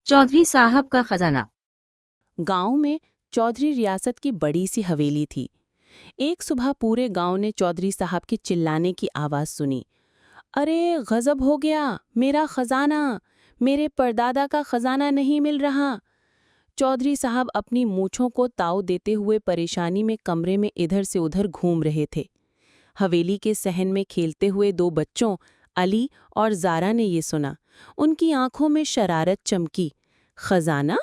चौधरी साहब का खजाना। गांव में चौधरी रियासत की बड़ी सी हवेली थी। एक सुबह पूरे गांव ने चौधरी साहब के चिल्लाने की आवाज सुनी। अरे गजब हो गया, मेरा खजाना, मेरे परदादा का खजाना नहीं मिल रहा। चौधरी साहब अपनी मूंछों को ताव देते हुए परेशानी में कमरे में इधर से उधर घूम रहे थे। हवेली के सहन में खेलते हुए दो बच्चों अली और ज़ारा ने ये सुना। उनकी आंखों में शरारत चमकी। खजाना?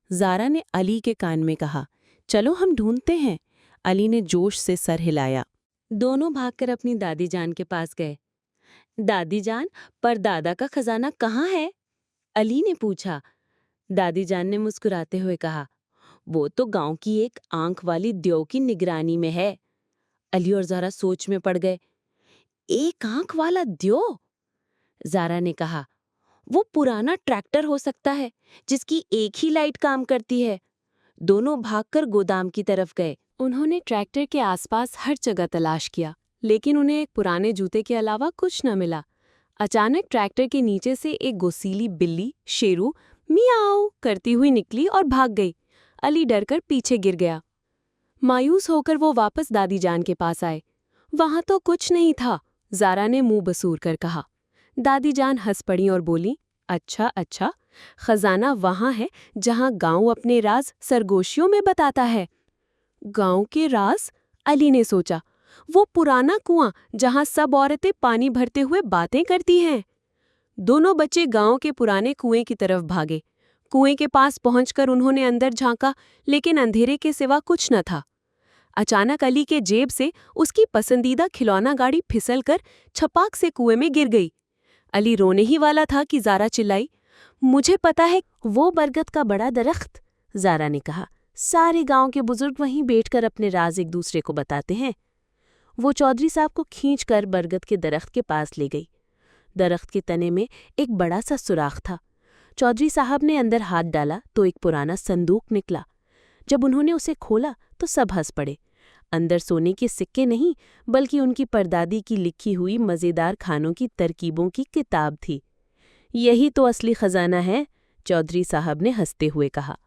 ज़ारा ने अली के कान में कहा। चलो हम ढूंढते हैं। अली ने जोश से सर हिलाया। दोनों भागकर अपनी दादी जान के पास गए। दादी जान, परदादा का खजाना कहाँ है? अली ने पूछा। दादी जान ने मुस्कुराते हुए कहा, वो तो गांव की एक आंख वाली द्यो की निगरानी में है। अली और ज़ारा सोच में पड़ गए। एक आंख वाला द्यो? ज़ारा ने कहा, वो पुराना ट्रैक्टर हो सकता है जिसकी एक ही लाइट काम करती है। दोनों भागकर गोदाम की तरफ गए। उन्होंने ट्रैक्टर के आसपास हर जगह तलाश किया, लेकिन उन्हें एक पुराने जूते के अलावा कुछ न मिला। अचानक ट्रैक्टर के नीचे से एक गोसीली बिल्ली शेरू मियाओ करती हुई निकली और भाग गई। अली डरकर पीछे गिर गया। मायूस होकर वो वापस दादी जान के पास आए। वहां तो कुछ नहीं था, ज़ारा ने मुंह बसूर कर कहा। दादी जान हंस पड़ी और बोली, अच्छा अच्छा, खजाना वहां है जहां गांव अपने राज सरगोशियों में बताता है। गांव के राज? अली ने सोचा। वो पुराना कुआं जहां सब औरतें पानी भरते हुए बातें करती हैं। दोनों बच्चे गांव के पुराने कुएं की तरफ भागे। कुएं के पास पहुंचकर उन्होंने अंदर झांका, लेकिन अंधेरे के सिवा कुछ न था। अचानक अली के जेब से उसकी पसंदीदा खिलौना गाड़ी फिसलकर छपाक से कुएं में गिर गई। अली रोने ही वाला था कि ज़ारा चिल्लाई, मुझे पता है, वो बरगद का बड़ा दरख्त। ज़ारा ने कहा, सारे गांव के बुजुर्ग वहीं बैठकर अपने राज एक दूसरे को बताते हैं। वो चौधरी साहब को खींचकर बरगद के दरख्त के पास ले गई। दरख्त के तने में एक बड़ा सा सुराख था। चौधरी साहब ने अंदर हाथ डाला तो एक पुराना संदूक निकला। जब उन्होंने उसे खोला तो सब हंस पड़े। अंदर सोने के सिक्के नहीं, बल्कि उनकी परदादी की लिखी हुई मज़ेदार खानों की तरकीबों की किताब थी। यही तो असली खजाना है, चौधरी साहब ने हंसते हुए कहा।